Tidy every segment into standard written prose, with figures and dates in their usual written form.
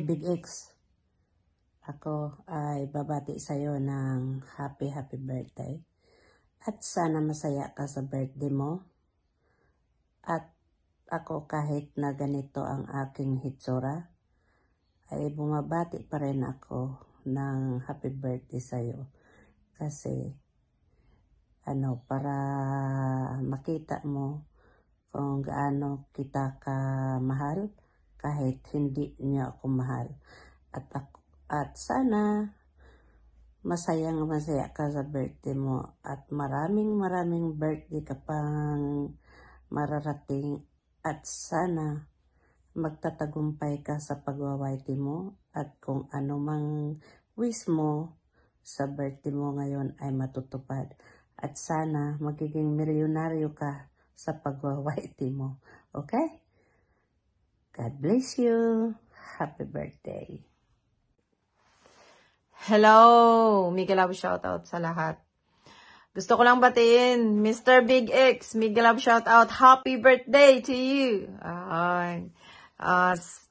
Big X. Ako ay babati sa'yo ng happy birthday. At sana masaya ka sa birthday mo. At ako kahit na ganito ang aking hitsura, ay bumabati pa rin ako ng happy birthday sa'yo. Kasi, para makita mo kung gaano kita kamahal kahit hindi niya ako mahal. At sana masaya ka sa birthday mo at maraming birthday ka pang mararating at sana magtatagumpay ka sa pagwawaiti mo at kung ano mang wish mo sa birthday mo ngayon ay matutupad at sana magiging milyonaryo ka sa pagwawaiti mo. Okay? God bless you. Happy birthday. Hello! Mega love shoutout sa lahat. Gusto ko lang batiin, Mr. Big X, mega love shoutout. Happy birthday to you!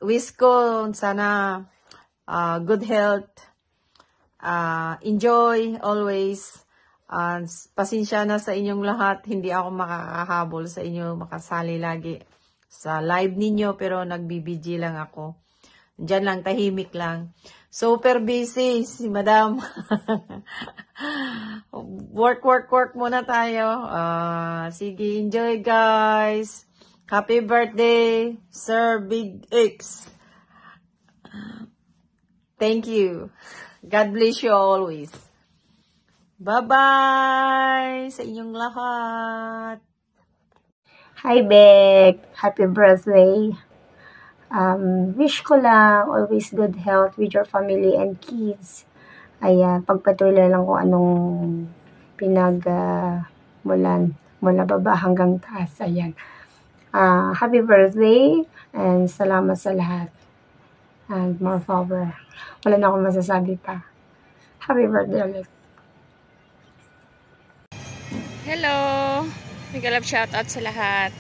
Wish ko sana good health. Enjoy always. Pasensya na sa inyong lahat. Hindi ako makakahabol sa inyo, makasali lagi sa live ninyo, pero nagbibiji lang ako. Diyan lang, tahimik lang. Super busy si Madam. work muna tayo. Sige, enjoy guys. Happy birthday, Sir Big X. Thank you. God bless you always. Bye-bye sa inyong lahat. Hi, Beck. Happy birthday. Wish ko lang always good health with your family and kids. Ayan, pagpatuloy lang kung anong mula baba hanggang taas. Ayan. Happy birthday and salamat sa lahat. And more power. Wala na akong masasabi pa. Happy birthday ulit. Hello! Mega love shoutout sa lahat.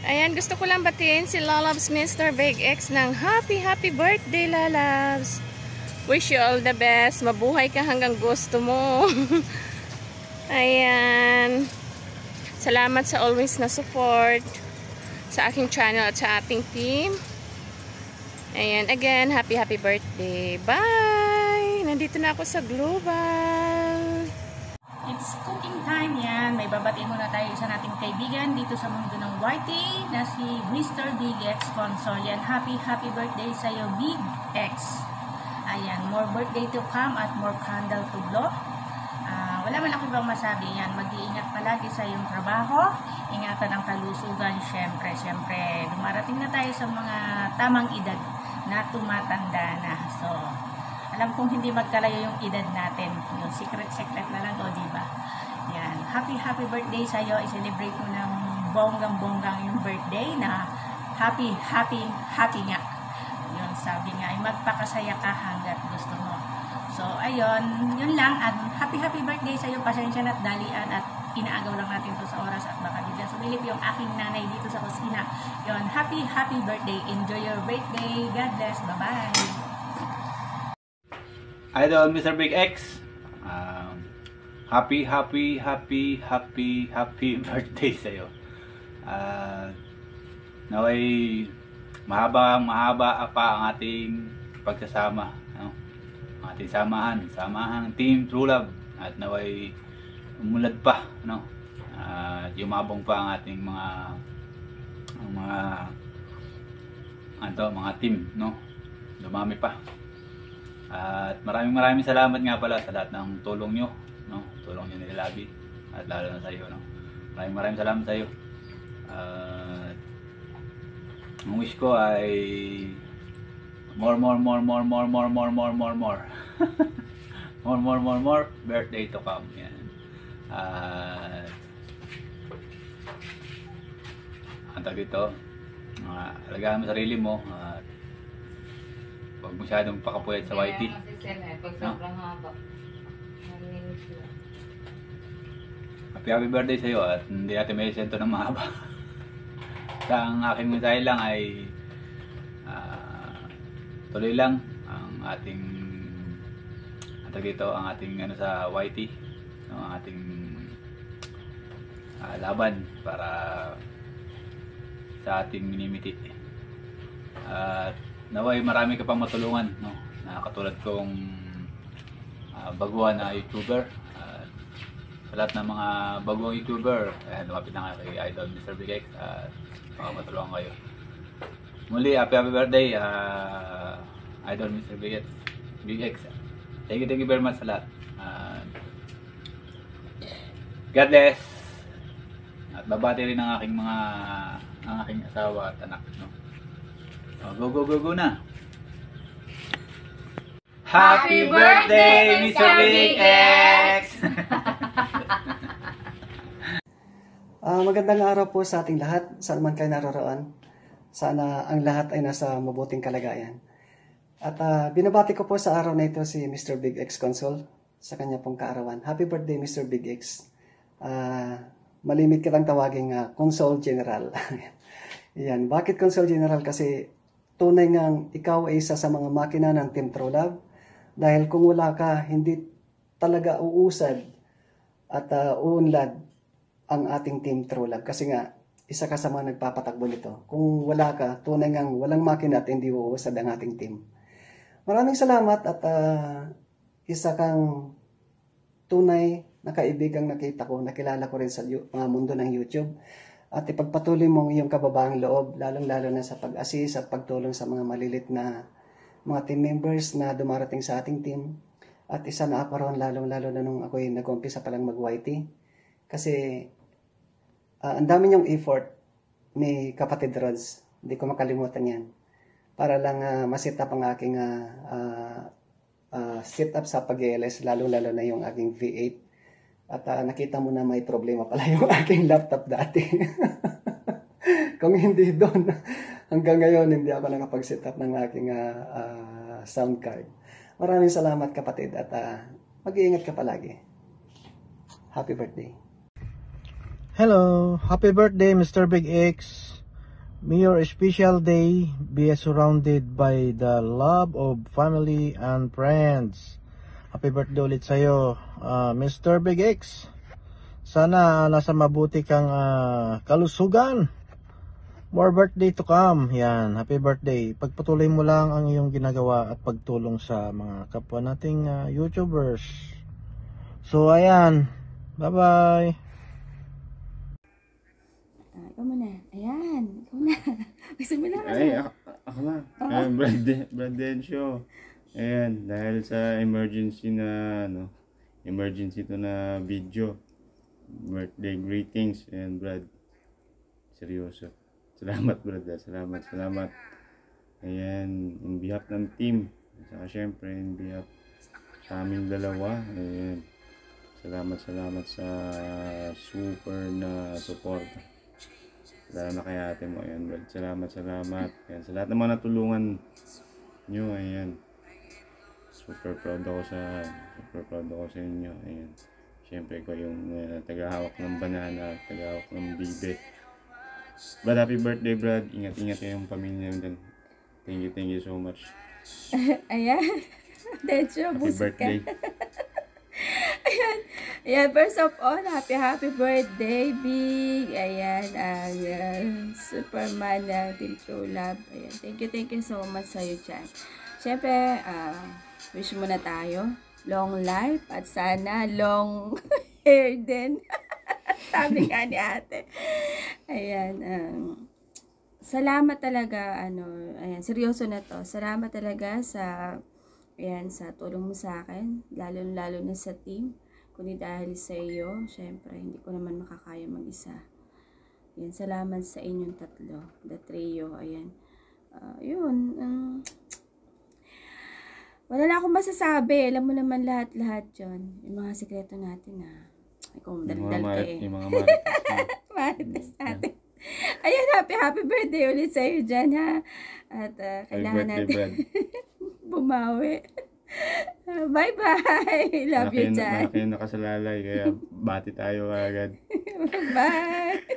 Ayan, gusto ko lang batiin si Lalabs Mr. Big X ng happy birthday, Lalabs. Wish you all the best. Mabuhay ka hanggang gusto mo. Ayan. Salamat sa always na support sa aking channel at sa ating team. Ayan, again, happy birthday. Bye! Nandito na ako sa Global. It's cooking time yan. May babatiin muna tayo isa nating kaibigan dito sa mundo ng YT na si Mr. Big X Consol. Yan, happy birthday sa'yo, Big X. Ayan, more birthday to come at more candle to blow. Wala man ako bang masabi yan. Mag-iingat palagi sa iyong trabaho. Ingatan ang kalusugan. Siyempre, dumarating na tayo sa mga tamang edad na tumatanda na. So, alam kong hindi magkalayo yung edad natin. Yung secret na lang, o diba? Yan. Happy birthday sa'yo. I-celebrate mo ng bonggang yung birthday na happy nga. Yun, sabi nga, ay magpakasaya ka hanggat gusto mo. So, ayun. Yun lang. At happy birthday sa'yo. Pasensya na at dalian at inaagaw lang natin to sa oras at baka bigla sumilip yung aking nanay dito sa kusina. Yun. Happy birthday. Enjoy your birthday. God bless. Bye-bye. Idol Mr. Big X, happy birthday sa'yo. Naway mahaba pa ang ating pagsasama, no? Ang ating samahan Team True Love, at naway umulad pa, no? Yumabong pa ang ating mga team, no? Dumami pa. At maraming salamat nga pala sa lahat ng tulong nyo, no? Tulong nyo ni Labi at lalo na sa iyo, no? Maraming salamat sa iyo. Ang wish ko ay more birthday to come. Yan. Ang tawag dito, alagaan mo sarili mo. Huwag masyadong pakapuyat sa YT. No? Happy birthday sa iyo at hindi natin may sento ng mahaba. Sa ang aking mensahe lang ay tuloy lang ang ating ang ating sa YT, no, ang ating laban para sa ating minimiti. At naway marami ka pang matulungan, no, na katulad kong baguhan na YouTuber. Sa lahat ng mga bagong YouTuber, lumapit na kayo kay Idol Mr. Big X at matulungan kayo. Muli, happy birthday, Idol Mr. Big X. Thank you very much sa lahat. God bless. At babati rin ang aking asawa at anak, no. Go na. Happy birthday, Mr. Big X. Magandang araw po sa ating lahat, saan man kayo naroroon. Sana ang lahat ay nasa mabuting kalagayan. At binabati ko po sa araw na ito si Mr. Big X Consol sa kanya pong kaarawan. Happy birthday, Mr. Big X. Malimit kitang tawaging Consol General. Yan. Bakit Consol General? Kasi tunay ngang ikaw ay isa sa mga makina ng Team True Love. Dahil kung wala ka, hindi talaga uusad at uunlad ang ating Team True Love. Kasi nga, isa ka sa mga nagpapatakbo nito. Kung wala ka, tunay ngang walang makina at hindi uusad ang ating team. Maraming salamat at isa kang tunay na kaibigang nakita ko, nakilala ko rin sa mga mundo ng YouTube. At ipagpatuloy mo iyong kababaang loob, lalong-lalo na sa pag-assist at pagtulong sa mga malilit na mga team members na dumarating sa ating team. At isa na ako ron, lalong-lalo na nung ako'y nag-umpisa palang mag-YT. Kasi ang dami niyong effort ni Kapatid Rods. Hindi ko makalimutan yan. Para lang masit up ang aking sit up sa pag-ELS, lalo-lalo na yung aking V8. At nakita mo na may problema pala yung aking laptop dati. Kung hindi doon, hanggang ngayon hindi ako nakapag-sit up ng aking sound card. Maraming salamat kapatid at mag-iingat ka palagi. Happy birthday. Hello, happy birthday Mr. Big X. May your special day be surrounded by the love of family and friends. Happy birthday ulit sa'yo, Mr. Big X. Sana nasa mabuti kang kalusugan. More birthday to come. Yan, happy birthday. Pagpatuloy mo lang ang iyong ginagawa at pagtulong sa mga kapwa nating YouTubers. So ayan, bye-bye. Ikaw muna. Ayan. Ikaw na. Gusto mo na. Ay, ako na. Brad Dencio. Ayan, dahil sa emergency to na video. Birthday greetings. Ayan, Brad. Seryoso. Salamat, Brad. Salamat. Ayan, in behalf ng team. Saka syempre, in behalf sa aming dalawa. Ayan. Salamat sa super na support. Lalo na kay ate mo, ayan, Brad. Salamat. Ayan, sa lahat ng mga natulungan nyo, ayan. Super proud ako sa inyo, ayan. Siyempre ko yung tagahawak ng banana, tagahawak ng bibe. Brad, happy birthday, Brad. Ingat kayong pamilya dyan. Thank you so much. Ayan. Dencio, Happy birthday. Ayan, first of all, happy birthday, Big. Ayan, Superman ng Team True Love. Ayan, thank you so much sa'yo dyan. Siyempre, wish muna tayo. Long life at sana long hair din. Sabi nga ni ate. Ayan, salamat talaga, ayan, seryoso na to. Salamat talaga sa tulong mo sa akin, lalo na sa team. Kundi dahil sa iyo, syempre, hindi ko naman makakaya mag-isa. Ayan, salamat sa inyong tatlo, the trio, ayan. Wala na akong masasabi. Alam mo naman lahat yun. Yung mga sekreto natin, kung daldal ka eh. Yung mga marites. Marites natin. Ayan, happy birthday ulit sa'yo dyan, ha. At kailangan natin bumawi. Bye-bye. Love you dyan. Malaki yung nakasalalay, kaya bati tayo agad. Bye.